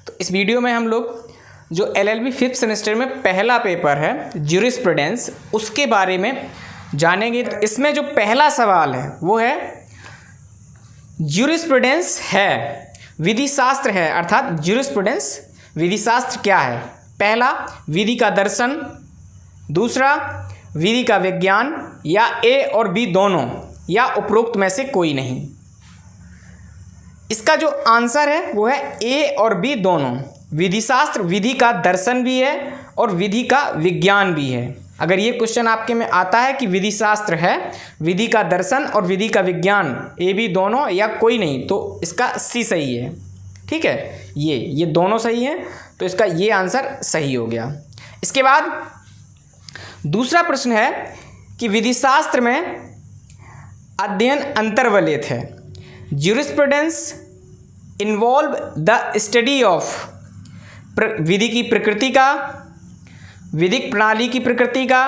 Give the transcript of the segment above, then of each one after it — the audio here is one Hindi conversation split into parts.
तो इस वीडियो में हम लोग जो एलएलबी फिफ्थ सेमेस्टर में पहला पेपर है ज्यूरिस्प्रूडेंस, उसके बारे में जानेंगे। तो इसमें जो पहला सवाल है वो है ज्यूरिस्प्रूडेंस है विधि शास्त्र है, अर्थात ज्यूरिस्प्रूडेंस विधि शास्त्र क्या है। पहला विधि का दर्शन, दूसरा विधि का विज्ञान, या ए और बी दोनों, या उपरोक्त में से कोई नहीं। इसका जो आंसर है वो है ए और बी दोनों। विधि शास्त्र विधि का दर्शन भी है और विधि का विज्ञान भी है। अगर ये क्वेश्चन आपके में आता है कि विधि शास्त्र है, विधि का दर्शन और विधि का विज्ञान, ए बी दोनों या कोई नहीं, तो इसका सी सही है। ठीक है, ये दोनों सही हैं, तो इसका ये आंसर सही हो गया। इसके बाद दूसरा प्रश्न है कि विधि शास्त्र में अध्ययन अंतर्वलित है। Jurisprudence involve the study of विधि की प्रकृति का, विधिक प्रणाली की प्रकृति का,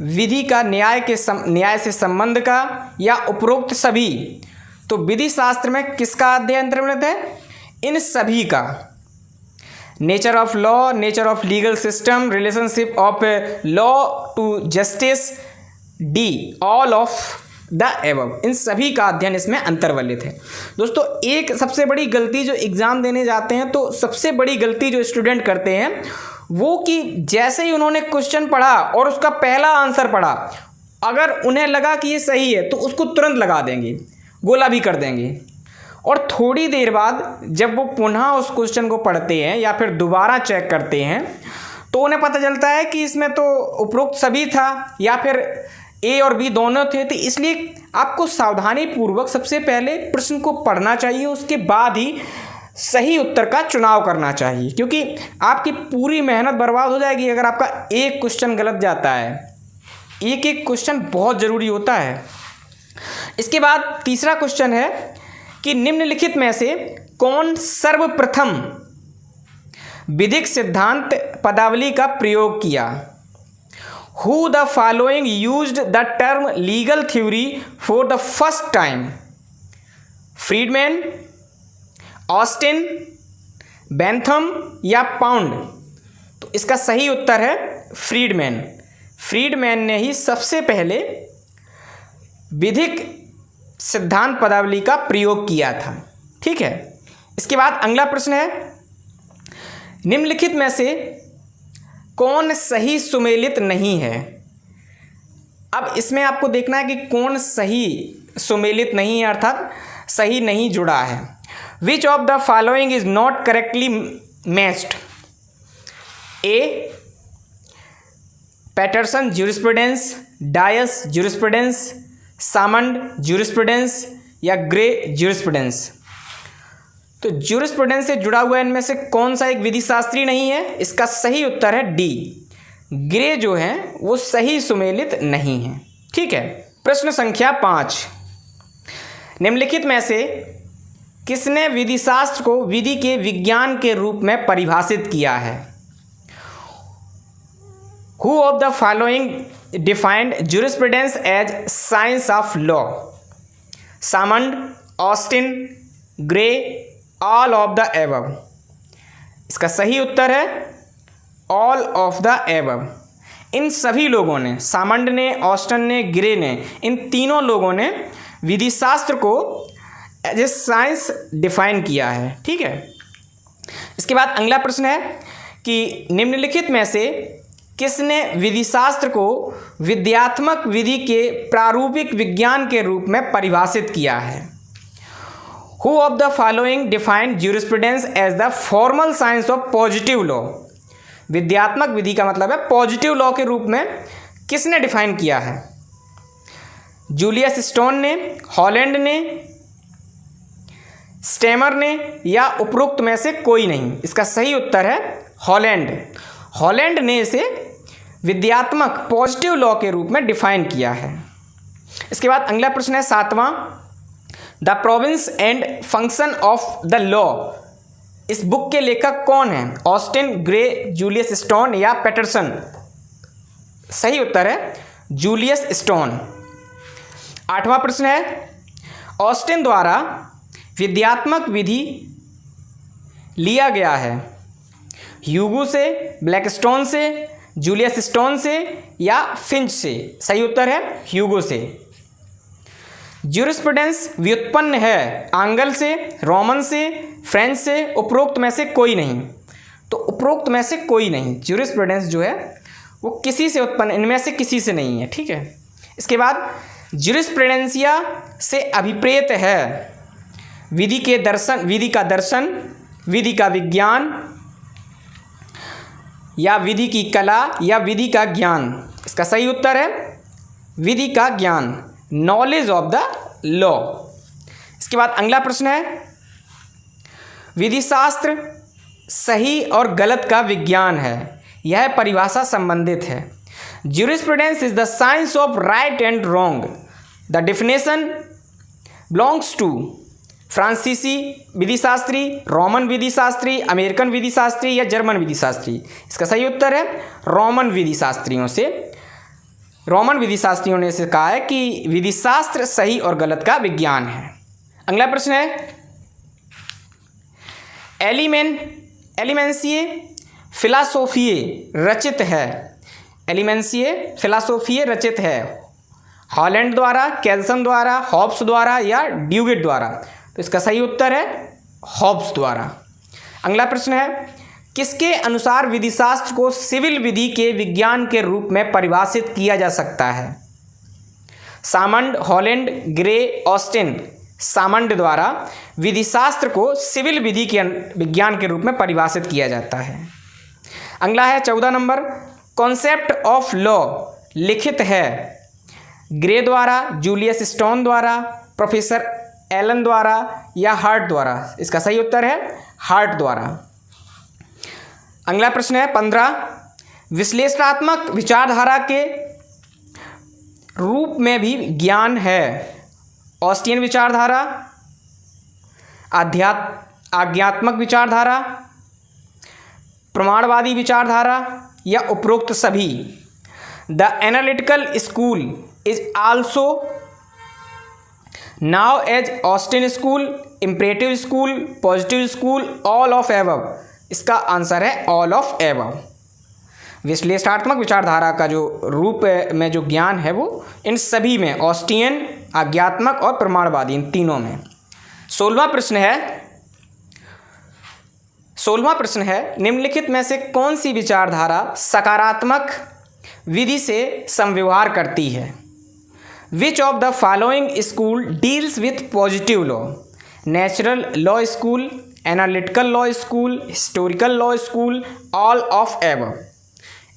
विधि का न्याय से संबंध का, या उपरोक्त सभी। तो विधि शास्त्र में किसका अध्ययन अंतर्वलित है? इन सभी का। Nature of law, nature of legal system, relationship of law to justice, D all of the above, इन सभी का अध्ययन इसमें अंतर्वलित है। दोस्तों, एक सबसे बड़ी गलती जो एग्ज़ाम देने जाते हैं, तो सबसे बड़ी गलती जो स्टूडेंट करते हैं वो कि जैसे ही उन्होंने क्वेश्चन पढ़ा और उसका पहला आंसर पढ़ा, अगर उन्हें लगा कि ये सही है तो उसको तुरंत लगा देंगे, गोला भी कर देंगे। और थोड़ी देर बाद जब वो पुनः उस क्वेश्चन को पढ़ते हैं या फिर दोबारा चेक करते हैं, तो उन्हें पता चलता है कि इसमें तो उपरोक्त सभी था या फिर ए और बी दोनों थे। तो इसलिए आपको सावधानी पूर्वक सबसे पहले प्रश्न को पढ़ना चाहिए, उसके बाद ही सही उत्तर का चुनाव करना चाहिए, क्योंकि आपकी पूरी मेहनत बर्बाद हो जाएगी अगर आपका एक क्वेश्चन गलत जाता है। एक एक क्वेश्चन बहुत ज़रूरी होता है। इसके बाद तीसरा क्वेश्चन है कि निम्नलिखित में से कौन सर्वप्रथम विधिक सिद्धांत पदावली का प्रयोग किया? Who the following used the term legal theory for the first time? Friedmann, Austin, Bentham या पाउंड? तो इसका सही उत्तर है फ्रीडमैन। फ्रीडमैन ने ही सबसे पहले विधिक सिद्धांत पदावली का प्रयोग किया था। ठीक है, इसके बाद अगला प्रश्न है निम्नलिखित में से कौन सही सुमेलित नहीं है? अब इसमें आपको देखना है कि कौन सही सुमेलित नहीं है, अर्थात सही नहीं जुड़ा है। Which of the following is not correctly matched? A Paterson jurisprudence, Dias jurisprudence, Salmond jurisprudence, या ग्रे ज्यूरिस्प्रूडेंस? तो ज्यूरिस्प्रूडेंस से जुड़ा हुआ इनमें से कौन सा एक विधि शास्त्री नहीं है? इसका सही उत्तर है डी, ग्रे जो है वो सही सुमेलित नहीं है। ठीक है, प्रश्न संख्या 5, निम्नलिखित में से किसने विधि शास्त्र को विधि के विज्ञान के रूप में परिभाषित किया है? Who of the following defined jurisprudence as science of law? Salmond, Austin, grey, all of the above? इसका सही उत्तर है ऑल ऑफ द एबव। इन सभी लोगों ने, सामंड ने, ऑस्टिन ने, ग्रे ने, इन तीनों लोगों ने विधि शास्त्र को एज ए साइंस डिफाइन किया है। ठीक है, इसके बाद अगला प्रश्न है कि निम्नलिखित में से किसने विधि शास्त्र को विद्यात्मक विधि के प्रारूपिक विज्ञान के रूप में परिभाषित किया है? Who of the following defined jurisprudence as the formal science of positive law? विद्यात्मक विधि का मतलब है पॉजिटिव लॉ के रूप में किसने डिफाइन किया है? जूलियस स्टोन ने, हॉलैंड ने, स्टेमर ने, या उपरोक्त में से कोई नहीं? इसका सही उत्तर है हॉलैंड। हॉलैंड ने इसे विद्यात्मक पॉजिटिव लॉ के रूप में डिफाइन किया है। इसके बाद अगला प्रश्न है 7वां, the province and function of the law. इस बुक के लेखक कौन है? ऑस्टिन, ग्रे, जूलियस स्टोन या पैटरसन? सही उत्तर है जूलियस स्टोन। 8वां प्रश्न है ऑस्टिन द्वारा विद्यात्मक विधि लिया गया है? ह्यूगो से, ब्लैकस्टोन से, जूलियस स्टोन से या फिंच से? सही उत्तर है ह्यूगो से। ज्यूरिस्प्रूडेंस व्युत्पन्न है आंगल से, रोमन से, फ्रेंच से, उपरोक्त में से कोई नहीं। तो उपरोक्त में से कोई नहीं, ज्यूरिस्प्रूडेंस जो है वो किसी से उत्पन्न, इनमें से किसी से नहीं है, ठीक है। इसके बाद ज्यूरिस्प्रूडेंसिया से अभिप्रेत है विधि के दर्शन, विधि का दर्शन, विधि का विज्ञान या विधि की कला या विधि का ज्ञान? इसका सही उत्तर है विधि का ज्ञान, नॉलेज ऑफ द लॉ। इसके बाद अगला प्रश्न है, विधि शास्त्र सही और गलत का विज्ञान है, यह परिभाषा संबंधित है। Jurisprudence is the science of right and wrong. The definition belongs to फ्रांसीसी विधि शास्त्री, रोमन विधि शास्त्री, अमेरिकन विधि शास्त्री या जर्मन विधि शास्त्री? इसका सही उत्तर है रोमन विधि शास्त्रियों से। रोमन विधि शास्त्रियों ने इसे कहा है कि विधि शास्त्र सही और गलत का विज्ञान है। अगला प्रश्न है, एलिमेंसिए फिलासोफिए रचित है। एलिमेंसिए फिलासोफिए रचित है हॉलैंड द्वारा, कैल्सन द्वारा, हॉब्स द्वारा या ड्यूगेट द्वारा? तो इसका सही उत्तर है हॉब्स द्वारा। अगला प्रश्न है, किसके अनुसार विधि शास्त्र को सिविल विधि के विज्ञान के रूप में परिभाषित किया जा सकता है? Salmond, Holland, grey, Austin. Salmond द्वारा विधि शास्त्र को सिविल विधि के विज्ञान के रूप में परिभाषित किया जाता है। अगला है 14 नंबर, कॉन्सेप्ट ऑफ लॉ लिखित है ग्रे द्वारा, जूलियस स्टोन द्वारा, प्रोफेसर एलन द्वारा या हार्ट द्वारा? इसका सही उत्तर है हार्ट द्वारा। अगला प्रश्न है 15, विश्लेषणात्मक विचारधारा के रूप में भी ज्ञान है। ऑस्टियन विचारधारा, आज्ञात्मक विचारधारा, प्रमाणवादी विचारधारा या उपरोक्त सभी? The analytical school is also known as Austin school, imperative school, positive school, all of above? इसका आंसर है ऑल ऑफ एबव। विश्लेषणात्मक विचारधारा का जो रूप में जो ज्ञान है वो इन सभी में, ऑस्टियन, आज्ञात्मक और प्रमाणवादी, इन तीनों में। 16वां प्रश्न है, निम्नलिखित में से कौन सी विचारधारा सकारात्मक विधि से समव्यवहार करती है? Which of the following school deals with positive law? Natural law school, analytical law school, historical law school, all of above?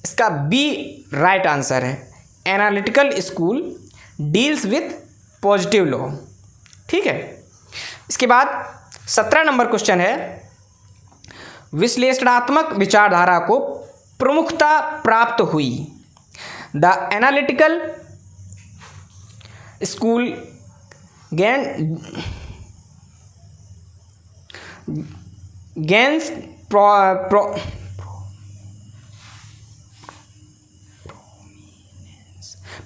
इसका बी राइट आंसर है, analytical school deals with positive law, ठीक है। इसके बाद 17 नंबर क्वेश्चन है, विश्लेषणात्मक विचारधारा को प्रमुखता प्राप्त हुई। The analytical school gains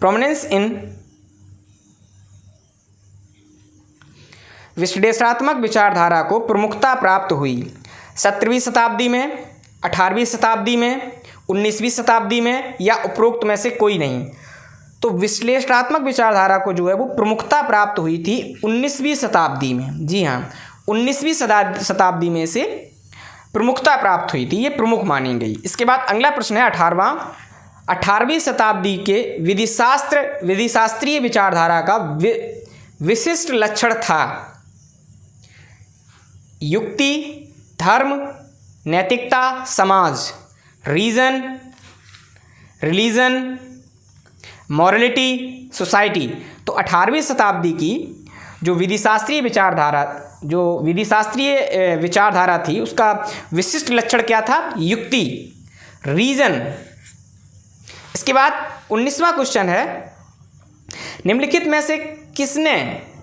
prominence in विश्लेषणात्मक विचारधारा को प्रमुखता प्राप्त हुई 17वीं शताब्दी में, 18वीं शताब्दी में, 19वीं शताब्दी में या उपरोक्त में से कोई नहीं? तो विश्लेषणात्मक विचारधारा को जो है वो प्रमुखता प्राप्त हुई थी 19वीं शताब्दी में। जी हाँ, 19वीं शताब्दी में से प्रमुखता प्राप्त हुई थी, ये प्रमुख मानी गई। इसके बाद अगला प्रश्न है 18वीं शताब्दी के विधिशास्त्रीय विचारधारा का विशिष्ट लक्षण था? युक्ति, धर्म, नैतिकता, समाज, रीजन, रिलीजन, मॉरलिटी, सोसाइटी? तो 18वीं शताब्दी की जो विधिशास्त्रीय विचारधारा थी उसका विशिष्ट लक्षण क्या था? युक्ति, रीजन। इसके बाद 19वां क्वेश्चन है, निम्नलिखित में से किसने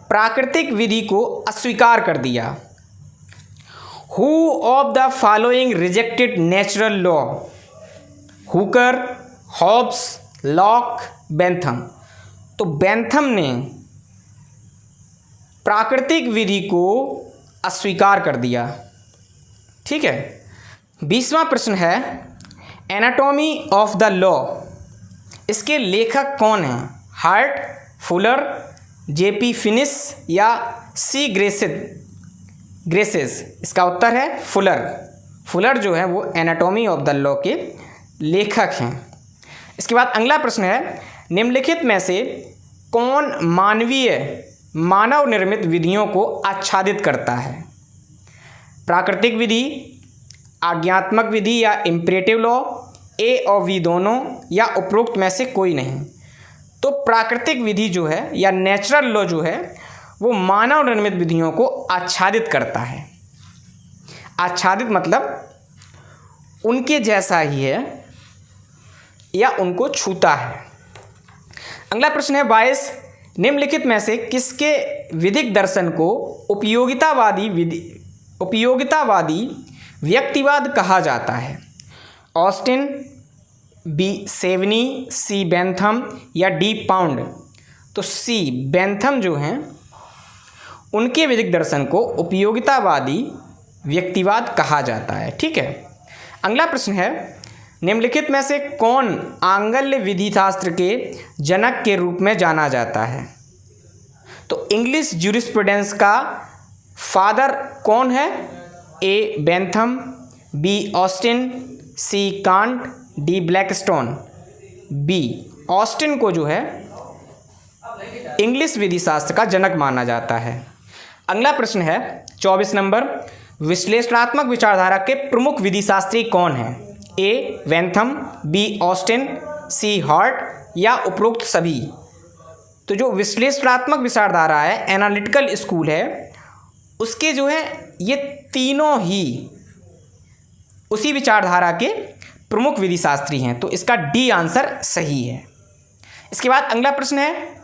प्राकृतिक विधि को अस्वीकार कर दिया? Who of the following rejected natural law? Hooker, Hobbes, Locke, Bentham? तो बेंथम ने प्राकृतिक विधि को अस्वीकार कर दिया, ठीक है। 20वां प्रश्न है एनाटॉमी ऑफ द लॉ, इसके लेखक कौन हैं? हार्ट, फुलर, जेपी फिनिश या सी ग्रेसेस? इसका उत्तर है फुलर। फुलर जो है वो एनाटॉमी ऑफ द लॉ के लेखक हैं। इसके बाद अगला प्रश्न है निम्नलिखित में से कौन मानव निर्मित विधियों को आच्छादित करता है? प्राकृतिक विधि, आज्ञात्मक विधि या इम्परेटिव लॉ, ए और बी दोनों, या उपरोक्त में से कोई नहीं? तो प्राकृतिक विधि जो है या नेचुरल लॉ जो है वो मानव निर्मित विधियों को आच्छादित करता है। आच्छादित मतलब उनके जैसा ही है या उनको छूता है। अगला प्रश्न है 22, निम्नलिखित में से किसके विधिक दर्शन को उपयोगितावादी व्यक्तिवाद कहा जाता है? ऑस्टिन, बी सेवनी, सी बेंथम या डी पाउंड? तो सी बेंथम जो हैं उनके विधिक दर्शन को उपयोगितावादी व्यक्तिवाद कहा जाता है। ठीक है। अगला प्रश्न है निम्नलिखित में से कौन आंगल्य विधि शास्त्र के जनक के रूप में जाना जाता है? तो इंग्लिश ज्यूरिस्प्रूडेंस का फादर कौन है? A Bentham, B Austin, C Kant, D Blackstone? B Austin को जो है इंग्लिश विधि शास्त्र का जनक माना जाता है। अगला प्रश्न है 24 नंबर, विश्लेषणात्मक विचारधारा के प्रमुख विधि शास्त्री कौन हैं? ए बेंथम, बी ऑस्टिन, सी हार्ट या उपरोक्त सभी? तो जो विश्लेषणात्मक विचारधारा है, एनालिटिकल स्कूल है, उसके जो है ये तीनों ही उसी विचारधारा के प्रमुख विधि शास्त्री हैं। तो इसका डी आंसर सही है। इसके बाद अगला प्रश्न है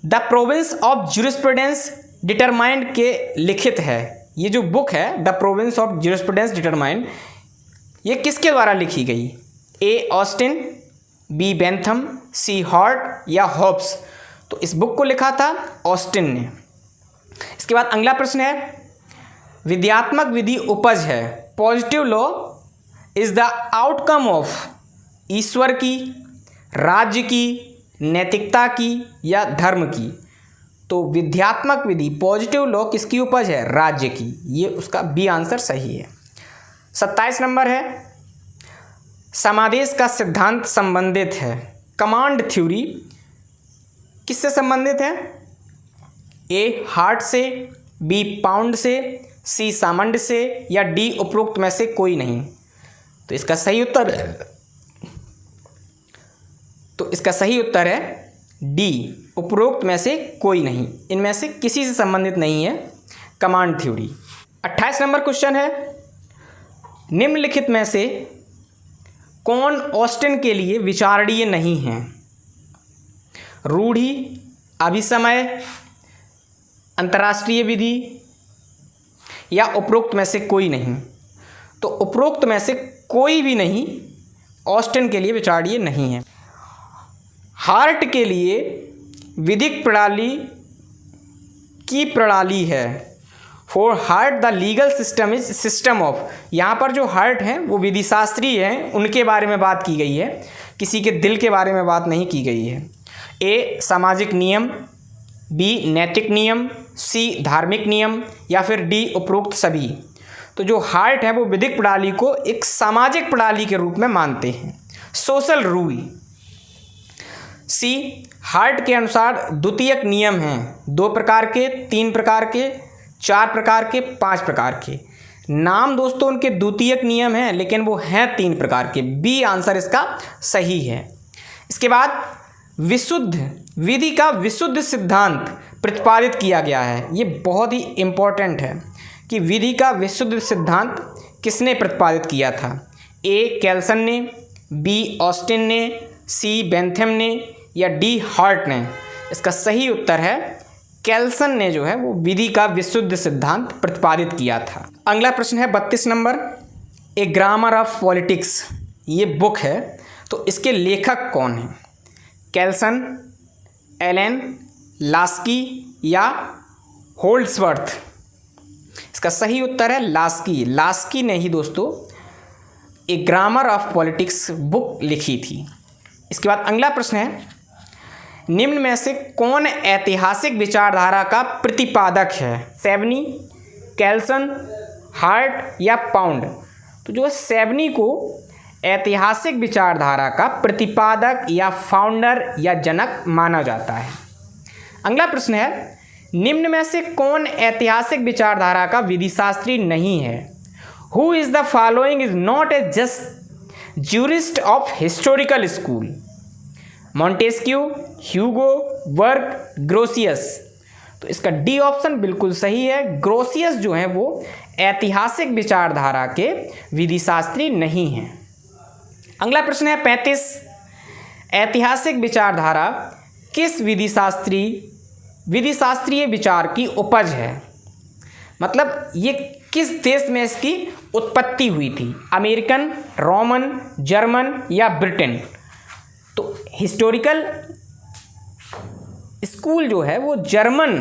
the province of jurisprudence determined के लिखित है। ये जो बुक है the province of jurisprudence determined, ये किसके द्वारा लिखी गई? ए ऑस्टिन, बी बेंथम, सी हार्ट या हॉब्स? तो इस बुक को लिखा था ऑस्टिन ने। इसके बाद अगला प्रश्न है विद्यात्मक विधि उपज है। Positive law is the outcome of ईश्वर की, राज्य की, नैतिकता की या धर्म की? तो विद्यात्मक विधि पॉजिटिव लॉ किसकी उपज है? राज्य की। ये उसका बी आंसर सही है। 27 नंबर है समादेश का सिद्धांत संबंधित है। कमांड थ्योरी किससे संबंधित है? ए हार्ट से, बी पाउंड से, सी सामंड से या डी उपरोक्त में से कोई नहीं? तो इसका सही उत्तर है डी, उपरोक्त में से कोई नहीं। इनमें से किसी से संबंधित नहीं है कमांड थ्योरी। 28 नंबर क्वेश्चन है निम्नलिखित में से कौन ऑस्टिन के लिए विचारणीय नहीं है? रूढ़ि, अभिसमय, अंतर्राष्ट्रीय विधि या उपरोक्त में से कोई नहीं? तो उपरोक्त में से कोई भी नहीं ऑस्टिन के लिए विचारणीय नहीं है। हार्ट के लिए विधिक प्रणाली की प्रणाली है। For heart the legal system is system of. यहाँ पर जो हार्ट हैं वो विधि शास्त्री हैं, उनके बारे में बात की गई है, किसी के दिल के बारे में बात नहीं की गई है। ए सामाजिक नियम, बी नैतिक नियम, सी धार्मिक नियम या फिर डी उपरोक्त सभी? तो जो हार्ट है वो विधिक प्रणाली को एक सामाजिक प्रणाली के रूप में मानते हैं, सोशल रूल। सी हार्ट के अनुसार द्वितीयक नियम हैं 2 प्रकार के, 3 प्रकार के, 4 प्रकार के, 5 प्रकार के। नाम दोस्तों उनके द्वितीयक नियम हैं लेकिन वो हैं 3 प्रकार के। बी आंसर इसका सही है। इसके बाद विशुद्ध विधि का विशुद्ध सिद्धांत प्रतिपादित किया गया है। ये बहुत ही इम्पोर्टेंट है कि विधि का विशुद्ध सिद्धांत किसने प्रतिपादित किया था? ए कैल्सन ने, बी ऑस्टिन ने, सी बेंथम ने या डी हार्ट ने? इसका सही उत्तर है कैल्सन ने जो है वो विधि का विशुद्ध सिद्धांत प्रतिपादित किया था। अगला प्रश्न है 32 number, A grammar of politics. ये बुक है तो इसके लेखक कौन हैं? कैल्सन, एलन, लास्की या होल्ड्सवर्थ? इसका सही उत्तर है लास्की। लास्की ने ही दोस्तों ए ग्रामर ऑफ पॉलिटिक्स बुक लिखी थी। इसके बाद अगला प्रश्न है, निम्न में से कौन ऐतिहासिक विचारधारा का प्रतिपादक है? सेवनी, कैल्सन, हार्ट या पाउंड? तो जो सेवनी को ऐतिहासिक विचारधारा का प्रतिपादक या फाउंडर या जनक माना जाता है। अगला प्रश्न है, निम्न में से कौन ऐतिहासिक विचारधारा का विधिशास्त्री नहीं है? Who is the following is not a just jurist of historical school? Montesquieu, Hugo, Burke, Grotius? तो इसका डी ऑप्शन बिल्कुल सही है। ग्रोसियस जो है वो ऐतिहासिक विचारधारा के विधिशास्त्री नहीं हैं। अगला प्रश्न है 35, ऐतिहासिक विचारधारा किस विधिशास्त्रीय विचार की उपज है? मतलब ये किस देश में इसकी उत्पत्ति हुई थी? अमेरिकन, रोमन, जर्मन या ब्रिटेन? तो हिस्टोरिकल स्कूल जो है वो जर्मन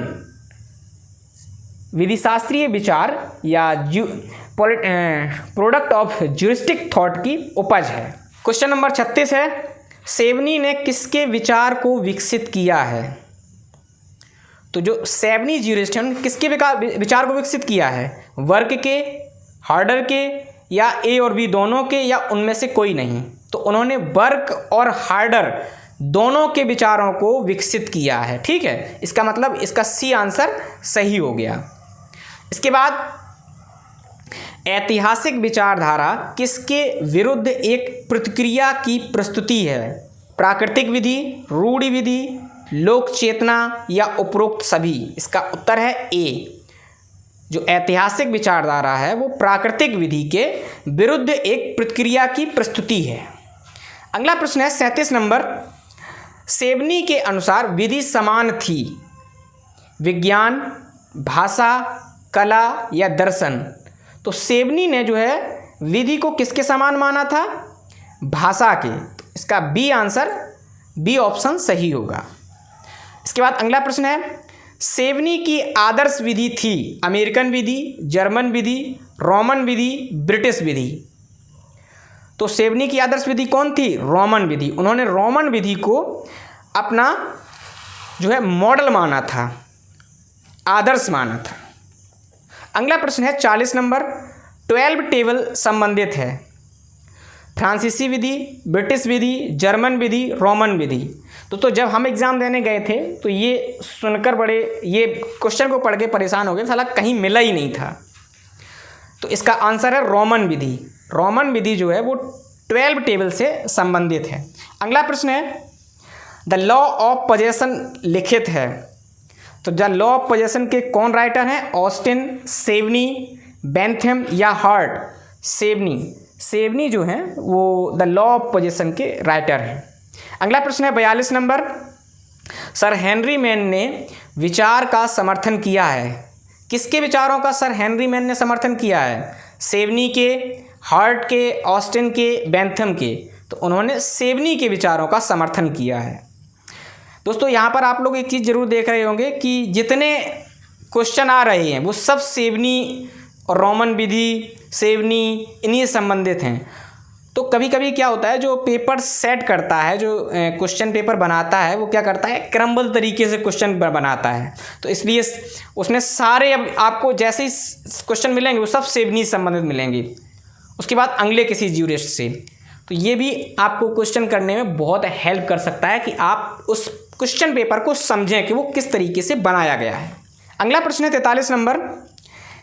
विधिशास्त्रीय विचार या प्रोडक्ट ऑफ ज्यूरिस्टिक थॉट की उपज है। क्वेश्चन नंबर 36 है, सेवनी ने किसके विचार को विकसित किया है? तो जो सेवनी ज्यूरिस्ट है किसके विचार को विकसित किया है? वर्क के, हार्डर के या ए और बी दोनों के या उनमें से कोई नहीं? तो उन्होंने वर्क और हार्डर दोनों के विचारों को विकसित किया है। ठीक है, इसका मतलब इसका सी आंसर सही हो गया। इसके बाद ऐतिहासिक विचारधारा किसके विरुद्ध एक प्रतिक्रिया की प्रस्तुति है? प्राकृतिक विधि, रूढ़ि विधि, लोक चेतना या उपरोक्त सभी? इसका उत्तर है ए। जो ऐतिहासिक विचारधारा है वो प्राकृतिक विधि के विरुद्ध एक प्रतिक्रिया की प्रस्तुति है। अगला प्रश्न है 37 नंबर, सेवनी के अनुसार विधि समान थी? विज्ञान, भाषा, कला या दर्शन? तो सेवनी ने जो है विधि को किसके समान माना था? भाषा के। तो इसका बी आंसर, बी ऑप्शन सही होगा। इसके बाद अगला प्रश्न है, सेवनी की आदर्श विधि थी अमेरिकन विधि, जर्मन विधि, रोमन विधि, ब्रिटिश विधि? तो सेवनी की आदर्श विधि कौन थी? रोमन विधि। उन्होंने रोमन विधि को अपना जो है मॉडल माना था, आदर्श माना था। अगला प्रश्न है 40 नंबर, 12 टेबल संबंधित है? फ्रांसीसी विधि, ब्रिटिश विधि, जर्मन विधि, रोमन विधि? तो जब हम एग्ज़ाम देने गए थे तो ये सुनकर ये क्वेश्चन को पढ़ के परेशान हो गए, साला कहीं मिला ही नहीं था। तो इसका आंसर है रोमन विधि। रोमन विधि जो है वो 12 टेबल से संबंधित है। अगला प्रश्न है, द लॉ ऑफ पोजेशन लिखित है? तो द लॉ ऑफ पोजेशन के कौन राइटर हैं? ऑस्टिन, सेवनी, बेंथम या हार्ट? सेवनी जो हैं वो द लॉ ऑफ पोजेशन के राइटर हैं। अगला प्रश्न है 42 नंबर, सर हेनरी मैन ने विचार का समर्थन किया है? किसके विचारों का सर हेनरी मैन ने समर्थन किया है? सेवनी के, हार्ट के, ऑस्टिन के, बेंथम के? तो उन्होंने सेवनी के विचारों का समर्थन किया है। दोस्तों यहाँ पर आप लोग एक चीज़ जरूर देख रहे होंगे कि जितने क्वेश्चन आ रहे हैं वो सब सेवनी और रोमन विधि, सेवनी इन्हीं संबंधित हैं। तो कभी कभी क्या होता है, जो पेपर सेट करता है, जो क्वेश्चन पेपर बनाता है, वो क्या करता है, क्रमबद्ध तरीके से क्वेश्चन बनाता है। तो इसलिए उसमें सारे अब आपको जैसे ही क्वेश्चन मिलेंगे वो सब सेवनी संबंधित मिलेंगे, उसके बाद अगले किसी ज्यूरिस्ट से। तो ये भी आपको क्वेश्चन करने में बहुत हेल्प कर सकता है कि आप उस क्वेश्चन पेपर को समझें कि वो किस तरीके से बनाया गया है। अगला प्रश्न है 43 नंबर,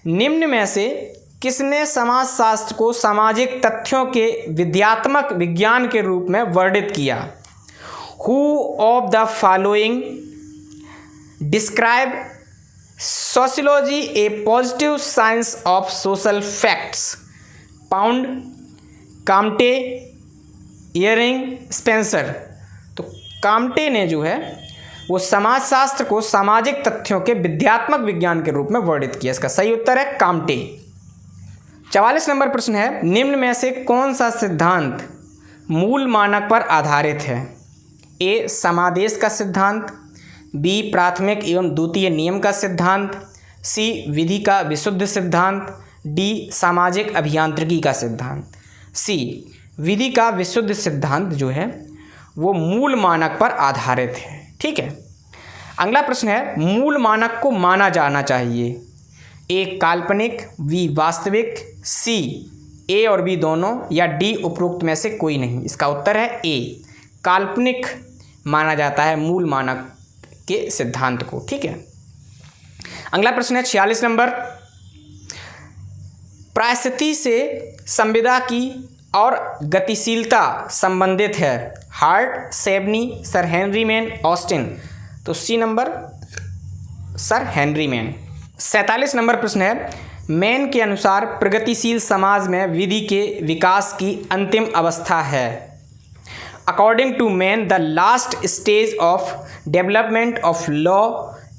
निम्न में से किसने समाजशास्त्र को सामाजिक तथ्यों के विद्यात्मक विज्ञान के रूप में वर्णित किया? Who of the following describe sociology a positive science of social facts? Pound, Comte, Ihering, Spencer? तो काम्टे ने जो है वो समाजशास्त्र को सामाजिक तथ्यों के विद्यात्मक विज्ञान के रूप में वर्णित किया। इसका सही उत्तर है काम्टे। 44 नंबर प्रश्न है, निम्न में से कौन सा सिद्धांत मूल मानक पर आधारित है? ए समादेश का सिद्धांत, बी प्राथमिक एवं द्वितीय नियम का सिद्धांत, सी विधि का विशुद्ध सिद्धांत, डी सामाजिक अभियांत्रिकी का सिद्धांत। सी विधि का विशुद्ध सिद्धांत जो है वो मूल मानक पर आधारित है। ठीक है, अगला प्रश्न है मूल मानक को माना जाना चाहिए, ए काल्पनिक, बी वास्तविक, सी ए और बी दोनों, या डी उपरोक्त में से कोई नहीं। इसका उत्तर है ए, काल्पनिक माना जाता है मूल मानक के सिद्धांत को। ठीक है, अगला प्रश्न है 46 नंबर, प्रायस्थिति से संविदा की और गतिशीलता संबंधित है, Hart, Savigny, Sir Henry Maine, Austin. तो C number Sir Henry Maine. 47 number प्रश्न है मैन के अनुसार प्रगतिशील समाज में विधि के विकास की अंतिम अवस्था है। According to Maine the last stage of development of law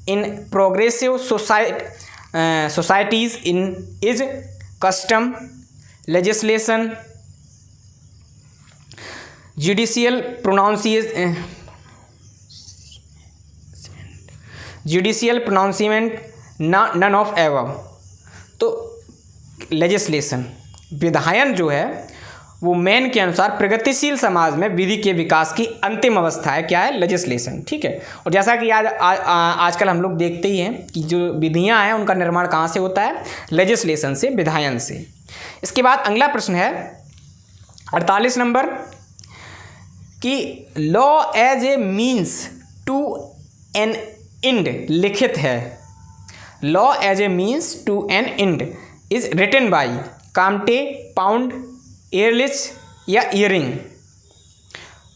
in progressive societies in is custom, legislation, judicial pronouncement, none of above. तो लेजिस्लेशन, विधायन जो है वो मैन के अनुसार प्रगतिशील समाज में विधि के विकास की अंतिम अवस्था है, क्या है, लेजिस्लेशन। ठीक है, और जैसा कि आजकल हम लोग देखते ही हैं कि जो विधियां हैं उनका निर्माण कहाँ से होता है, लेजिस्लेशन से, विधायन से। इसके बाद अगला प्रश्न है 48 नंबर कि law as a means to an end लिखित है। Law as a means to an end is written by Comte, Pound, Ehrlich या ईयरिंग।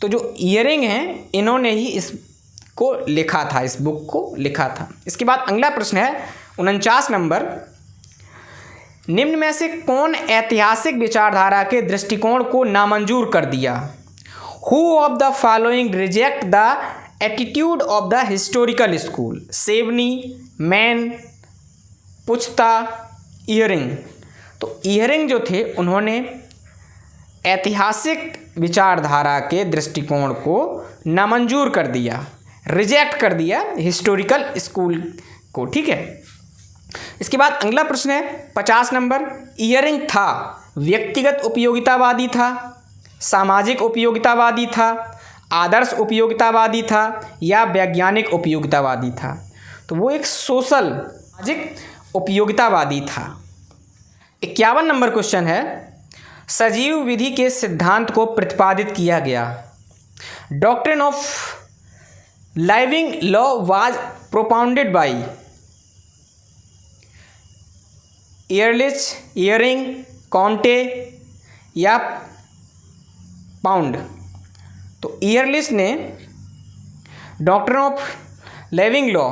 तो जो ईयरिंग हैं इन्होंने ही इसको लिखा था, इस बुक को लिखा था। इसके बाद अगला प्रश्न है 49 नंबर, निम्न में से कौन ऐतिहासिक विचारधारा के दृष्टिकोण को नामंजूर कर दिया? Who of the following reject the attitude of the historical school? Savigny, Maine, Puchta, Ihering. तो ईयरिंग जो थे उन्होंने ऐतिहासिक विचारधारा के दृष्टिकोण को नामंजूर कर दिया, रिजेक्ट कर दिया हिस्टोरिकल स्कूल को। ठीक है, इसके बाद अगला प्रश्न है 50 नंबर, ईयरिंग था व्यक्तिगत उपयोगितावादी था, सामाजिक उपयोगितावादी था, आदर्श उपयोगितावादी था या वैज्ञानिक उपयोगितावादी था? तो वो एक सोशल सामाजिक उपयोगितावादी था। 51 नंबर क्वेश्चन है, सजीव विधि के सिद्धांत को प्रतिपादित किया गया। Doctrine of living law was propounded by Ehrlich, Ihering, Comte या पाउंड? तो ईयरलिच ने डॉक्ट्रिन ऑफ लिविंग लॉ,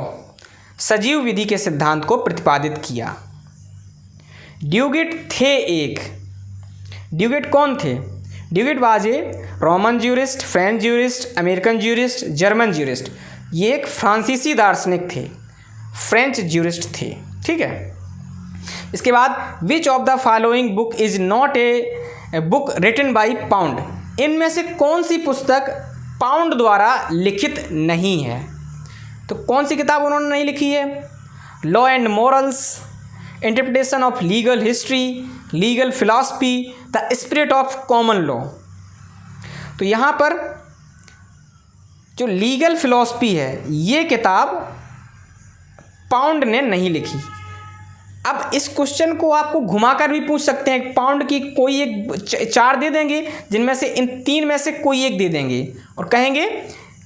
सजीव विधि के सिद्धांत को प्रतिपादित किया। ड्यूगिट थे एक, ड्यूगिट कौन थे? Duguit was a Roman jurist, French jurist, American jurist, German jurist. ये एक फ्रांसीसी दार्शनिक थे, फ्रेंच ज्यूरिस्ट थे। ठीक है, इसके बाद which of the following book is not a book written by Pound? इनमें से कौन सी पुस्तक पाउंड द्वारा लिखित नहीं है? तो कौन सी किताब उन्होंने नहीं लिखी है? Law and morals, interpretation of legal history, legal philosophy, the spirit of common law. तो यहाँ पर जो लीगल फिलॉसफी है ये किताब पाउंड ने नहीं लिखी। अब इस क्वेश्चन को आपको घुमाकर भी पूछ सकते हैं, पाउंड की कोई एक 4 दे देंगे जिनमें से इन 3 में से कोई एक दे देंगे और कहेंगे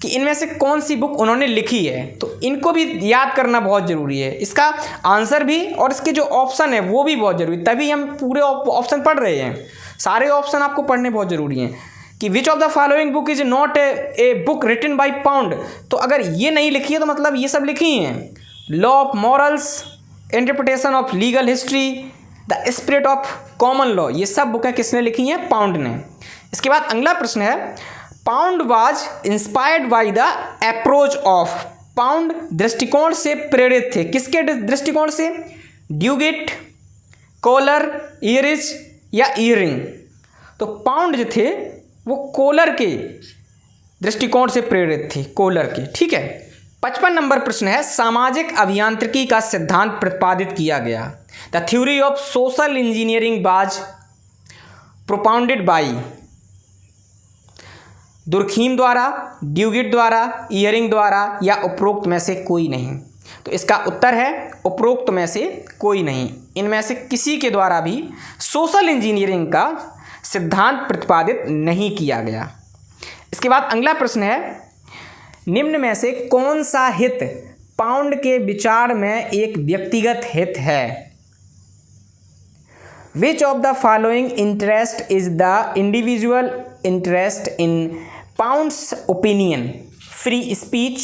कि इनमें से कौन सी बुक उन्होंने लिखी है। तो इनको भी याद करना बहुत ज़रूरी है, इसका आंसर भी और इसके जो ऑप्शन है वो भी बहुत ज़रूरी, तभी हम पूरे ऑप्शन पढ़ रहे हैं। सारे ऑप्शन आपको पढ़ने बहुत ज़रूरी हैं कि which of the following book is not a book written by Pound. तो अगर ये नहीं लिखी है तो मतलब ये सब लिखी हैं। Law of morals, interpretation of legal history, the spirit of common law, ये सब बुकें किसने लिखी हैं? पाउंड ने। इसके बाद अगला प्रश्न है, pound was inspired by the approach of. Pound दृष्टिकोण से प्रेरित थे, किसके दृष्टिकोण से? ड्यूगिट, कोलर, ईयरिच या ईयरिंग? तो पाउंड जो थे वो कोलर के दृष्टिकोण से प्रेरित थे, कोलर के। ठीक है, 55 नंबर प्रश्न है, सामाजिक अभियांत्रिकी का सिद्धांत प्रतिपादित किया गया। The theory of social engineering was propounded by Durkheim द्वारा, ड्यूगिट द्वारा, इयरिंग द्वारा या उपरोक्त में से कोई नहीं। तो इसका उत्तर है उपरोक्त में से कोई नहीं, इनमें से किसी के द्वारा भी सोशल इंजीनियरिंग का सिद्धांत प्रतिपादित नहीं किया गया। इसके बाद अगला प्रश्न है, निम्न में से कौन सा हित पाउंड के विचार में एक व्यक्तिगत हित है? Which of the following interest is the individual interest in pounds opinion? Free speech,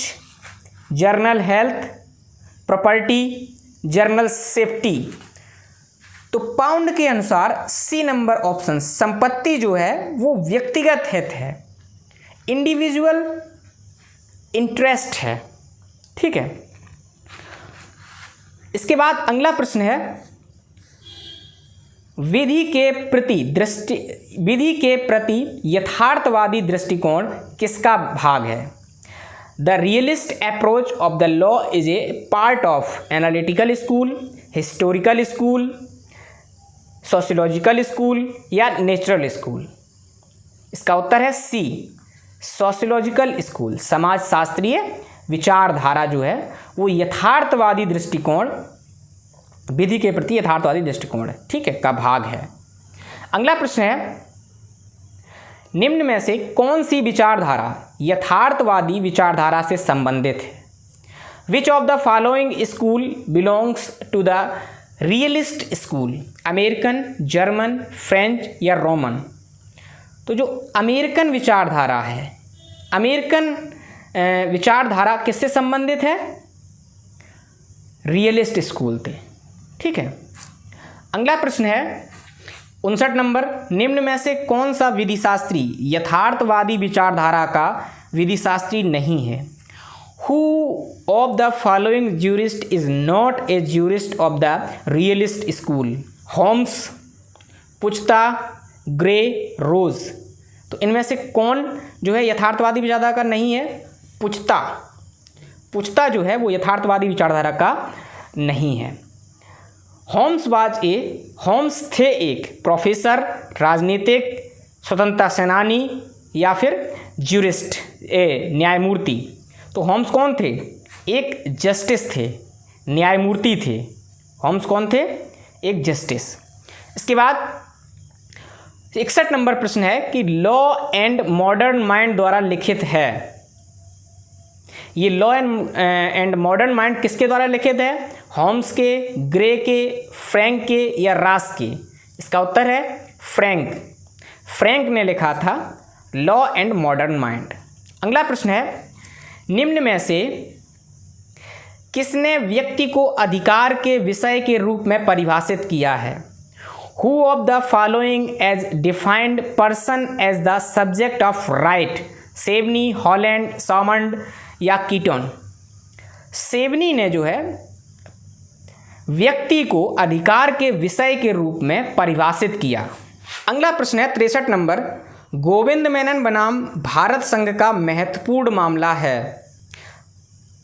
journal health, property, journal safety. तो पाउंड के अनुसार सी नंबर ऑप्शन संपत्ति जो है वो व्यक्तिगत हित है, इंडिविजुअल इंटरेस्ट है। ठीक है। इसके बाद अगला प्रश्न है, विधि के प्रति यथार्थवादी दृष्टिकोण किसका भाग है? The realist approach of the law is a part of analytical school, historical school, sociological school या नेचुरल स्कूल। इसका उत्तर है सी, सोशियोलॉजिकल स्कूल। समाजशास्त्रीय विचारधारा जो है वो यथार्थवादी दृष्टिकोण, विधि के प्रति यथार्थवादी दृष्टिकोण, ठीक है, का भाग है। अगला प्रश्न है, निम्न में से कौन सी विचारधारा यथार्थवादी विचारधारा से संबंधित है? Which of the following school belongs to the realist school? American, German, French या रोमन? तो जो अमेरिकन विचारधारा है, अमेरिकन विचारधारा किससे संबंधित है? रियलिस्ट स्कूल थे। ठीक है। अगला प्रश्न है 59 नंबर, निम्न में से कौन सा विधिशास्त्री यथार्थवादी विचारधारा का विधिशास्त्री नहीं है? Who of the following jurist is not a jurist of the realist school? Holmes, Puchta, Gray, Rose. तो इनमें से कौन जो है यथार्थवादी विचारधारा का नहीं है? पुचता। पुचता जो है वो यथार्थवादी विचारधारा का नहीं है। होम्स थे एक प्रोफेसर, राजनीतिक, स्वतंत्रता सेनानी या फिर ज्यूरिस्ट, न्यायमूर्ति। तो होम्स कौन थे? एक जस्टिस थे, न्यायमूर्ति थे। होम्स कौन थे? एक जस्टिस। इसके बाद 61 नंबर प्रश्न है कि लॉ एंड मॉडर्न माइंड द्वारा लिखित है। ये लॉ एंड मॉडर्न माइंड किसके द्वारा लिखित है? होम्स के, ग्रे के, फ्रैंक के या रास के? इसका उत्तर है फ्रैंक। फ्रैंक ने लिखा था लॉ एंड मॉडर्न माइंड। अगला प्रश्न है, निम्न में से किसने व्यक्ति को अधिकार के विषय के रूप में परिभाषित किया है? Who of the following as defined person as the subject of right? Savigny, Holland, Salmond या कीटन? सेवनी ने जो है व्यक्ति को अधिकार के विषय के रूप में परिभाषित किया। अगला प्रश्न है 63 नंबर, गोविंद मेनन बनाम भारत संघ का महत्वपूर्ण मामला है।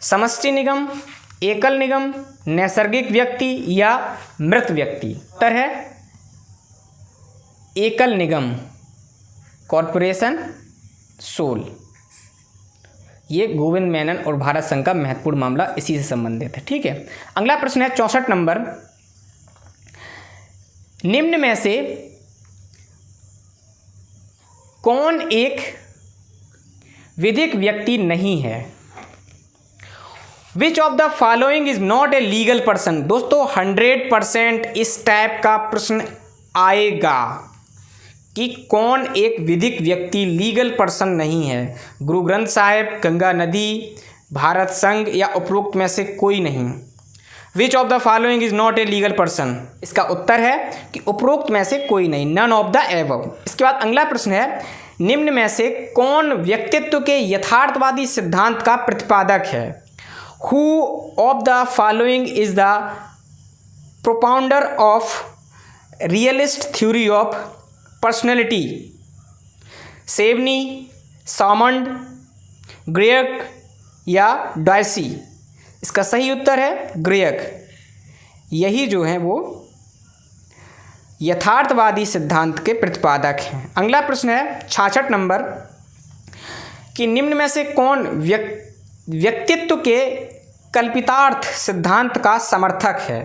समष्टि निगम, एकल निगम, नैसर्गिक व्यक्ति या मृत व्यक्ति? उत्तर है एकल निगम, कॉरपोरेशन सोल। ये गोविंद मेनन और भारत संघ का महत्वपूर्ण मामला इसी से संबंधित है। ठीक है। अगला प्रश्न है 64 नंबर, निम्न में से कौन एक विधिक व्यक्ति नहीं है? Which of the following is not a legal person? दोस्तों 100% इस टाइप का प्रश्न आएगा कि कौन एक विधिक व्यक्ति लीगल पर्सन नहीं है? गुरु ग्रंथ साहिब, गंगा नदी, भारत संघ या उपरोक्त में से कोई नहीं। विच of the following is not a legal person? इसका उत्तर है कि उपरोक्त में से कोई नहीं, नन ऑफ द एबव। इसके बाद अगला प्रश्न है, निम्न में से कौन व्यक्तित्व के यथार्थवादी सिद्धांत का प्रतिपादक है? Who of the following is the propounder of realist theory of personality? Savigny, Salmond, Gierke या डॉयसी? इसका सही उत्तर है ग्रेयक। यही जो है वो यथार्थवादी सिद्धांत के प्रतिपादक हैं। अगला प्रश्न है 66 नंबर कि निम्न में से कौन व्यक्तित्व के कल्पितार्थ सिद्धांत का समर्थक है?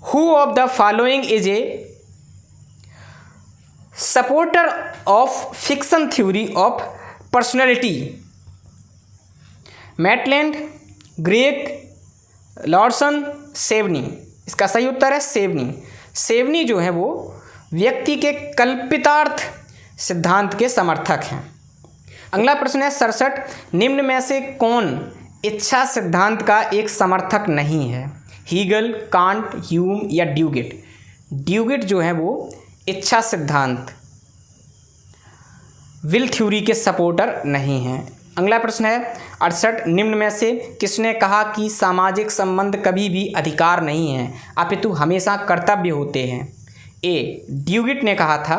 Who of the following is a supporter of fiction theory of personality? Maitland, Gierke, Lawson, Savigny? इसका सही उत्तर है सेवनी। सेवनी जो है वो व्यक्ति के कल्पितार्थ सिद्धांत के समर्थक हैं। अगला प्रश्न है 67, निम्न में से कौन इच्छा सिद्धांत का एक समर्थक नहीं है? हीगल, कांट, ह्यूम या ड्यूगेट? ड्यूगेट जो है वो इच्छा सिद्धांत विल थ्योरी के सपोर्टर नहीं हैं। अगला प्रश्न है 68, निम्न में से किसने कहा कि सामाजिक संबंध कभी भी अधिकार नहीं है अपितु हमेशा कर्तव्य होते हैं? ए, ड्यूगेट ने कहा था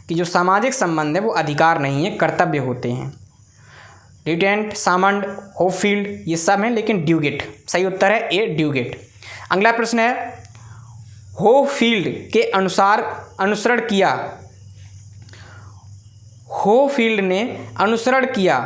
कि जो सामाजिक संबंध है वो अधिकार नहीं है, कर्तव्य होते हैं। रिटेंट, सामंड, होपफील्ड ये सब हैं, लेकिन ड्यूगेट सही उत्तर है ए, ड्यूगेट। अगला प्रश्न है होपफील्ड के अनुसार अनुसरण किया, होपफील्ड ने अनुसरण किया,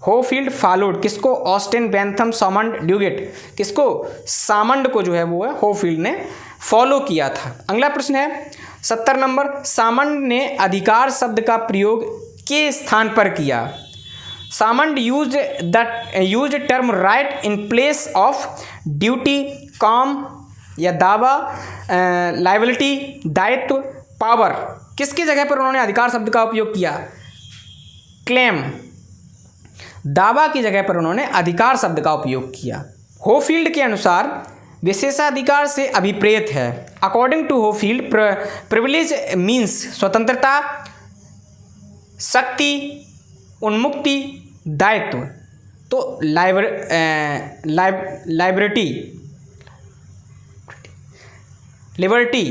होपफील्ड फॉलोड किसको? Austin, Bentham, Salmond, Duguit? किसको? सामंड को जो है वो है होपफील्ड ने फॉलो किया था। अगला प्रश्न है 70 नंबर, सामंड ने अधिकार शब्द का प्रयोग के स्थान पर किया? Salmond used term right in place of duty, काम या दावा, लायबिलिटी, दायित्व, पावर? किसकी जगह पर उन्होंने अधिकार शब्द का उपयोग किया? क्लेम, दावा की जगह पर उन्होंने अधिकार शब्द का उपयोग किया। होपफील्ड के अनुसार विशेषाधिकार से अभिप्रेत है। अकॉर्डिंग टू होपफील्ड प्रिविलेज मीन्स स्वतंत्रता, शक्ति, उन्मुक्ति, दायित्व। तो लिबर्टी,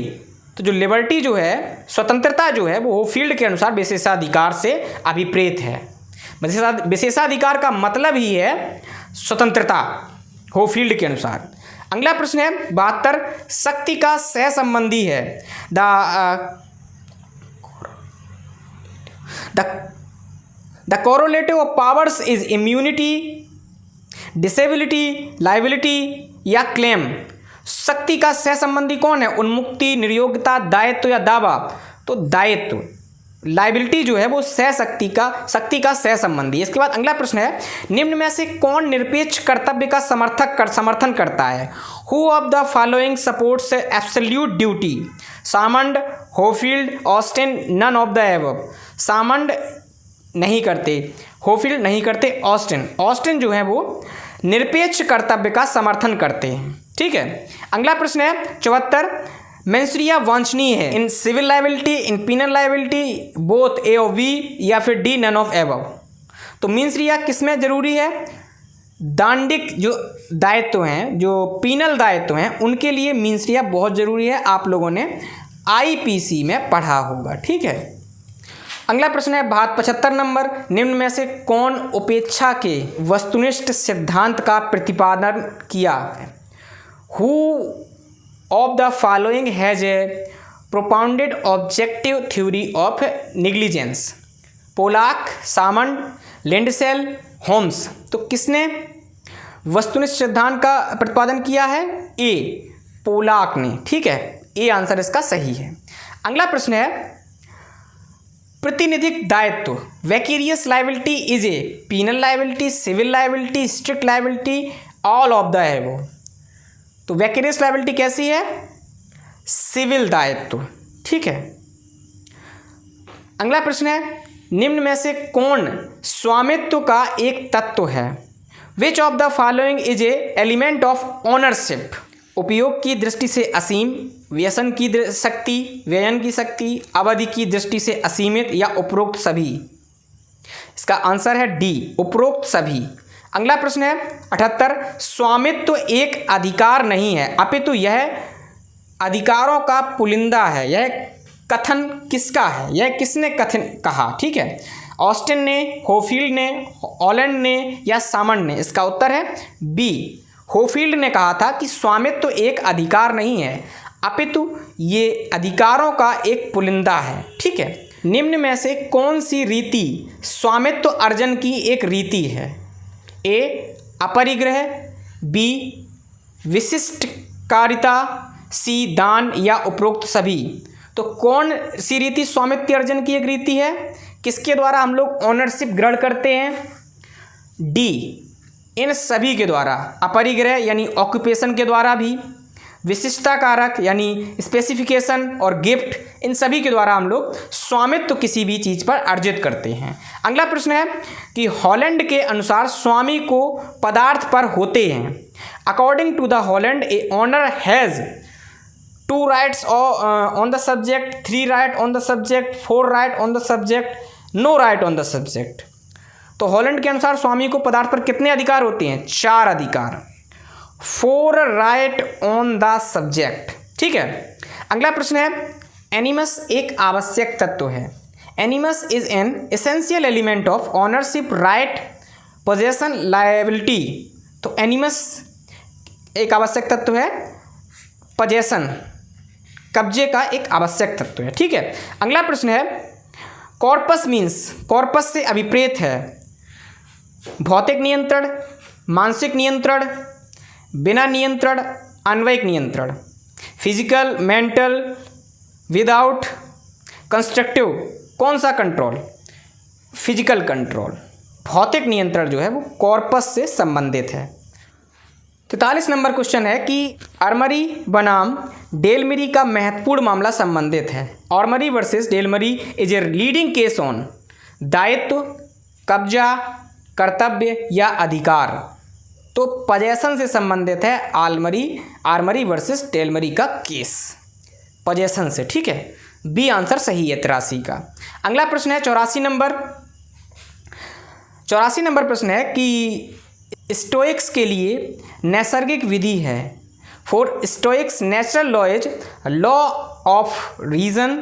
तो जो लिबर्टी जो है, स्वतंत्रता जो है वो होपफील्ड के अनुसार विशेषाधिकार से अभिप्रेत है। विशेषाधिकार का मतलब ही है स्वतंत्रता होपफील्ड के अनुसार। अगला प्रश्न है 72, शक्ति का सहसंबंधी है। The correlative of powers is immunity, disability, liability या क्लेम? शक्ति का सहसंबंधी कौन है? उन्मुक्ति, निर्योग्यता, दायित्व या दावा? तो दायित्व। लायबिलिटी जो है वो शक्ति का सहसंबंधी। इसके बाद अगला प्रश्न है निम्न में से कौन निरपेक्ष कर्तव्य का समर्थन करता है? Who of the following supports absolute duty? Salmond, Hohfeld, Austin, none of the above? Salmond नहीं करते, होपफील्ड नहीं करते, ऑस्टिन जो है वो निरपेक्ष कर्तव्य का समर्थन करते हैं। ठीक है। अगला प्रश्न है 74, मेंसरिया वांछनीय है in civil liability, in penal liability, both A और बी या फिर डी, नन ऑफ एबव? तो मेंसरिया किस में जरूरी है? दांडिक जो दायित्व हैं, जो पीनल दायित्व हैं, उनके लिए मेंसरिया बहुत ज़रूरी है। आप लोगों ने आईपीसी में पढ़ा होगा। ठीक है। अगला प्रश्न है 75 नंबर, निम्न में से कौन उपेक्षा के वस्तुनिष्ठ सिद्धांत का प्रतिपादन किया है? Who of the following has a propounded objective theory of negligence? Pollock, Salmond, Lindsell, Holmes? तो किसने वस्तुनिष्ठ सिद्धांत का प्रतिपादन किया है? ए, पोलाक ने। ठीक है, ए आंसर इसका सही है। अगला प्रश्न है प्रतिनिधिक दायित्व, vicarious liability is a penal liability, civil liability, strict liability, all of the above? तो वैकेरियस लायबिलिटी कैसी है? सिविल दायित्व। ठीक है। अगला प्रश्न है निम्न में से कौन स्वामित्व का एक तत्व है? Which of the following is A element of ownership? उपयोग की दृष्टि से असीम, व्यसन की शक्ति, व्ययन की शक्ति, अवधि की दृष्टि से असीमित या उपरोक्त सभी? इसका आंसर है डी, उपरोक्त सभी। अगला प्रश्न है 78, स्वामित्व एक अधिकार नहीं है अपितु यह अधिकारों का पुलिंदा है। यह कथन किसका है? यह किसने कथन कहा? ठीक है। ऑस्टिन ने, होफील्ड ने, हॉलैंड ने या सामंड ने? इसका उत्तर है बी, होफील्ड ने कहा था कि स्वामित्व एक अधिकार नहीं है अपितु ये अधिकारों का एक पुलिंदा है। ठीक है, निम्न में से कौन सी रीति स्वामित्व अर्जन की एक रीति है? ए अपरिग्रह, बी विशिष्टकारिता, सी दान या उपरोक्त सभी? तो कौन सी रीति स्वामित्व अर्जन की एक रीति है? किसके द्वारा हम लोग ऑनरशिप ग्रहण करते हैं? डी इन सभी के द्वारा, अपरिग्रह यानी ऑक्यूपेशन के द्वारा भी, विशिष्टता कारक यानी स्पेसिफिकेशन और गिफ्ट, इन सभी के द्वारा हम लोग स्वामित्व किसी भी चीज़ पर अर्जित करते हैं। अगला प्रश्न है कि हॉलैंड के अनुसार स्वामी को पदार्थ पर होते हैं। According to the Holland a owner has 2 rights on the subject, 3 right on the subject, 4 right on the subject, no right on the subject। तो हॉलैंड के अनुसार स्वामी को पदार्थ पर कितने अधिकार होते हैं? 4 अधिकार, 4 right on the subject। ठीक है, अगला प्रश्न है एनिमस एक आवश्यक तत्व है। एनिमस is an essential element of ownership, right, possession, liability. तो एनिमस एक आवश्यक तत्व है, पोजेशन कब्जे का एक आवश्यक तत्व है। ठीक है, अगला प्रश्न है कॉर्पस मीन्स, कॉर्पस से अभिप्रेत है भौतिक नियंत्रण, मानसिक नियंत्रण, बिना नियंत्रण, अन्वयिक नियंत्रण, फिजिकल, मेंटल, विदाउट, कंस्ट्रक्टिव। कौन सा कंट्रोल? Physical control. भौतिक नियंत्रण जो है वो कॉर्पस से संबंधित है। 43 नंबर क्वेश्चन है कि आर्मरी बनाम डेलमरी का महत्वपूर्ण मामला संबंधित है। Armory versus Delamirie is a leading case on दायित्व, कब्जा, कर्तव्य या अधिकार। तो पजेशन से संबंधित है आर्मरी वर्सेस डेलमरी का केस, पजेशन से। ठीक है, बी आंसर सही है 83 का। अगला प्रश्न है 84 नंबर प्रश्न है कि स्टोइक्स के लिए नैसर्गिक विधि है। For Stoics natural law is law of reason,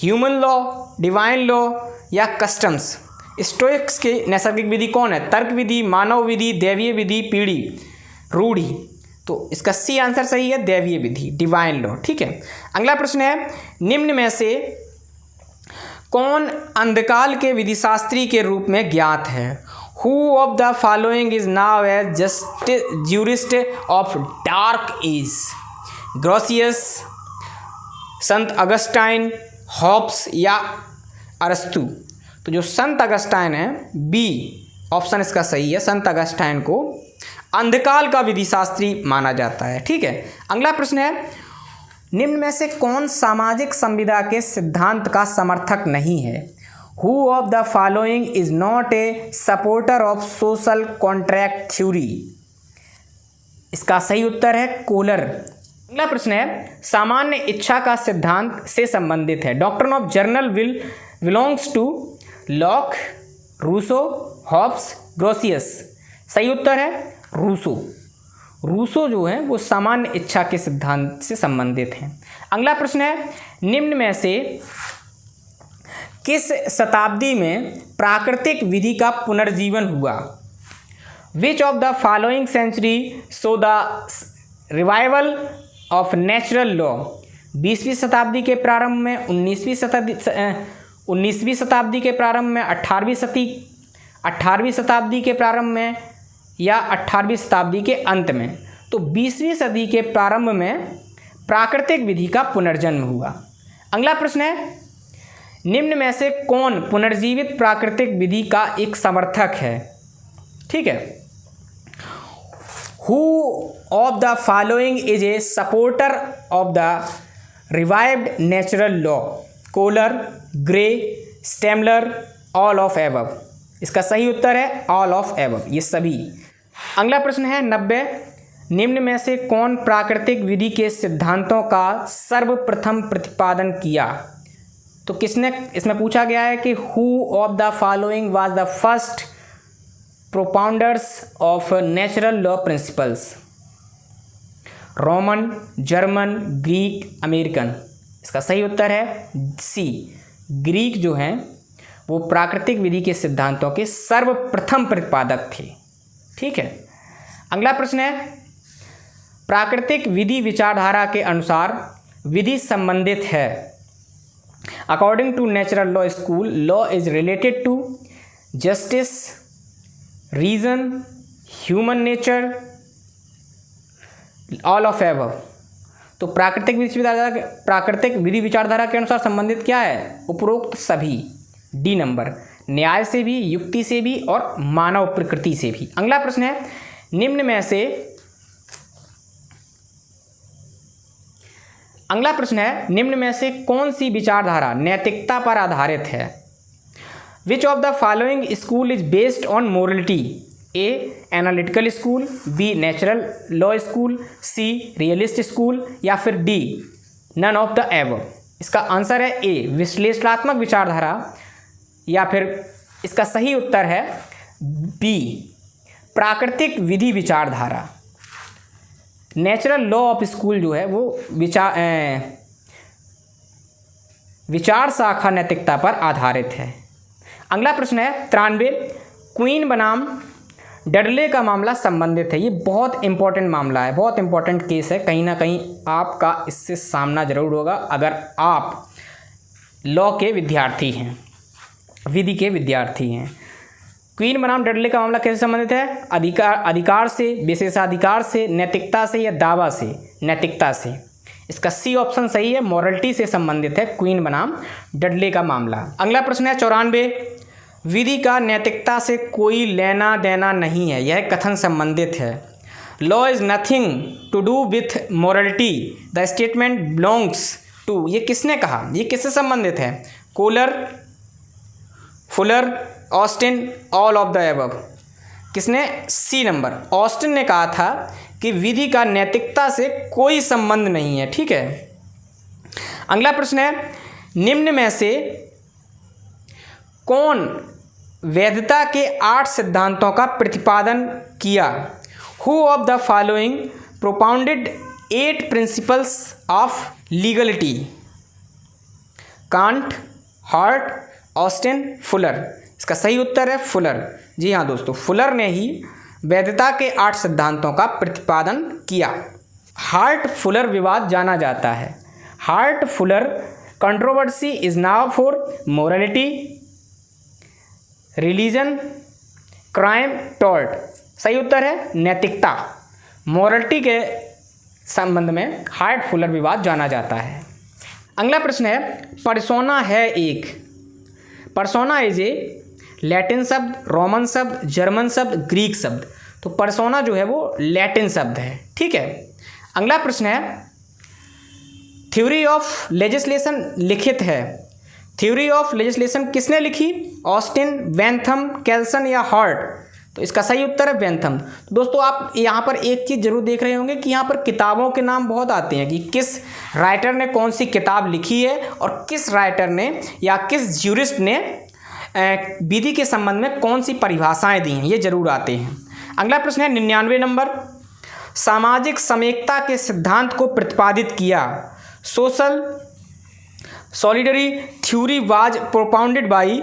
human law, divine law या कस्टम्स। स्टोइक्स के नैसर्गिक विधि कौन है? तर्क विधि, मानव विधि, दैवीय विधि, पीढ़ी, रूढ़ी। तो इसका सी आंसर सही है, दैवीय विधि, डिवाइन लॉ। ठीक है, अगला प्रश्न है निम्न में से कौन अंधकाल के विधिशास्त्री के रूप में ज्ञात है? Who of the following is now a jurist of dark age? ग्रोसियस, Sant Augustine, Hobbs या अरस्तु? तो जो संत अगस्टाइन है, बी ऑप्शन इसका सही है, संत अगस्टाइन को अंधकाल का विधिशास्त्री माना जाता है। ठीक है, अगला प्रश्न है निम्न में से कौन सामाजिक संविदा के सिद्धांत का समर्थक नहीं है? Who of the following is not a supporter of social contract theory? इसका सही उत्तर है कोलर। अगला प्रश्न है सामान्य इच्छा का सिद्धांत से संबंधित है। Doctrine of general will belongs to Locke, Rousseau, Hobbes, Grotius. सही उत्तर है रूसो। रूसो जो है वो सामान्य इच्छा के सिद्धांत से संबंधित हैं। अगला प्रश्न है निम्न में से किस शताब्दी में प्राकृतिक विधि का पुनर्जीवन हुआ? Which of the following century saw the revival of natural law? 20वीं शताब्दी के प्रारंभ में, 19वीं शताब्दी के प्रारंभ में, 18वीं शताब्दी के प्रारंभ में या 18वीं शताब्दी के अंत में? तो 20वीं सदी के प्रारंभ में प्राकृतिक विधि का पुनर्जन्म हुआ। अगला प्रश्न है निम्न में से कौन पुनर्जीवित प्राकृतिक विधि का एक समर्थक है? ठीक है, who of the following is a supporter of the revived natural law? Kohler, Gray, Stammler, all of above. इसका सही उत्तर है ऑल ऑफ एबव, ये सभी। अगला प्रश्न है 90 निम्न में से कौन प्राकृतिक विधि के सिद्धांतों का सर्वप्रथम प्रतिपादन किया? तो किसने, इसमें पूछा गया है कि who of the following was the first propounders of natural law principles? Roman, German, Greek, American. इसका सही उत्तर है सी, ग्रीक जो हैं वो प्राकृतिक विधि के सिद्धांतों के सर्वप्रथम प्रतिपादक थे। ठीक है, अगला प्रश्न है, प्राकृतिक विधि विचारधारा के अनुसार विधि संबंधित है। According to natural law school, law is related to justice, reason, human nature, all of above. तो प्राकृतिक विधि विचारधारा के अनुसार संबंधित क्या है? उपरोक्त सभी। डी नंबर, न्याय से भी, युक्ति से भी और मानव प्रकृति से भी। अगला प्रश्न है, निम्न में से कौन सी विचारधारा नैतिकता पर आधारित है? Which of the following school is based on morality? A analytical school, B natural law school, C realist school या फिर D none of the above. इसका आंसर है ए विश्लेषणात्मक विचारधारा, या फिर इसका सही उत्तर है बी प्राकृतिक विधि विचारधारा। नेचुरल लॉ ऑफ स्कूल जो है वो विचार शाखा नैतिकता पर आधारित है। अगला प्रश्न है 93, क्वीन बनाम डडले का मामला संबंधित है। ये बहुत इंपॉर्टेंट मामला है, बहुत इंपॉर्टेंट केस है, कहीं ना कहीं आपका इससे सामना जरूर होगा अगर आप लॉ के विद्यार्थी हैं, विधि के विद्यार्थी हैं। क्वीन बनाम डडले का मामला कैसे संबंधित है? अधिकार से, विशेषाधिकार से, नैतिकता से या दावा से? नैतिकता से। इसका सी ऑप्शन सही है, मॉरलिटी से संबंधित है क्वीन बनाम डडले का मामला। अगला प्रश्न है 94, विधि का नैतिकता से कोई लेना देना नहीं है, यह कथन संबंधित है। Law is nothing to do with morality, the statement belongs to. ये किसने कहा? ये किससे संबंधित है? Kohler, Fuller, Austin, all of the above. किसने? सी नंबर, ऑस्टिन ने कहा था कि विधि का नैतिकता से कोई संबंध नहीं है। ठीक है, अगला प्रश्न है, निम्न में से कौन वैधता के 8 सिद्धांतों का प्रतिपादन किया? Who of the following propounded 8 principles of legality? Can't, heart, Austin, Fuller. इसका सही उत्तर है फुलर। जी हाँ दोस्तों, फुलर ने ही वैधता के 8 सिद्धांतों का प्रतिपादन किया। हार्ट फुलर विवाद जाना जाता है। Heart Fuller controversy is now for morality, religion, crime, tort. सही उत्तर है नैतिकता। मोरालिटी के संबंध में हार्ट फुलर विवाद जाना जाता है। अगला प्रश्न है, पर्सोना है एक। पर्सोना इज ए लैटिन शब्द, रोमन शब्द, जर्मन शब्द, ग्रीक शब्द। तो पर्सोना जो है वो लैटिन शब्द है। ठीक है, अगला प्रश्न है, थ्योरी ऑफ लेजिस्लेशन लिखित है। थ्योरी ऑफ लेजिस्लेशन किसने लिखी? ऑस्टिन, बेंथम, कैल्सन या हार्ट? तो इसका सही उत्तर है बेंथम। तो दोस्तों आप यहाँ पर एक चीज़ जरूर देख रहे होंगे कि यहाँ पर किताबों के नाम बहुत आते हैं कि किस राइटर ने कौन सी किताब लिखी है और किस राइटर ने या किस ज्यूरिस्ट ने विधि के संबंध में कौन सी परिभाषाएं दी हैं, ये जरूर आते हैं। अगला प्रश्न है 99 नंबर, सामाजिक समेकता के सिद्धांत को प्रतिपादित किया। Social solidarity theory was propounded by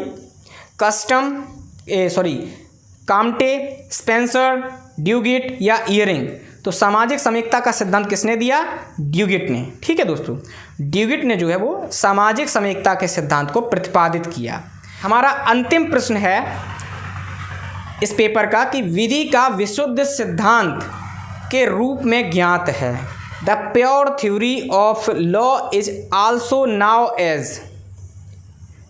Comte, Spencer, Duguit या इयरिंग? तो सामाजिक समेकता का सिद्धांत किसने दिया? ड्यूगिट ने। ठीक है दोस्तों, ड्यूगिट ने जो है वो सामाजिक समेकता के सिद्धांत को प्रतिपादित किया। हमारा अंतिम प्रश्न है इस पेपर का कि विधि का विशुद्ध सिद्धांत के रूप में ज्ञात है। The pure theory of law is also known as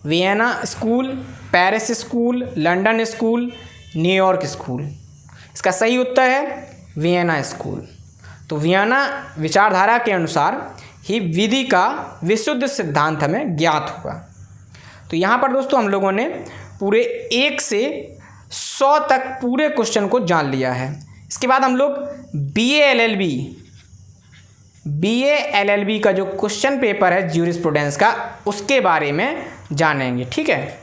Vienna school, Paris school, London school, New York school. इसका सही उत्तर है वियना स्कूल। तो वियना विचारधारा के अनुसार ही विधि का विशुद्ध सिद्धांत हमें ज्ञात हुआ। तो यहाँ पर दोस्तों हम लोगों ने पूरे 1 से 100 तक पूरे क्वेश्चन को जान लिया है। इसके बाद हम लोग BA LLB का जो क्वेश्चन पेपर है ज्यूरिस्प्रूडेंस का, उसके बारे में जानेंगे। ठीक है।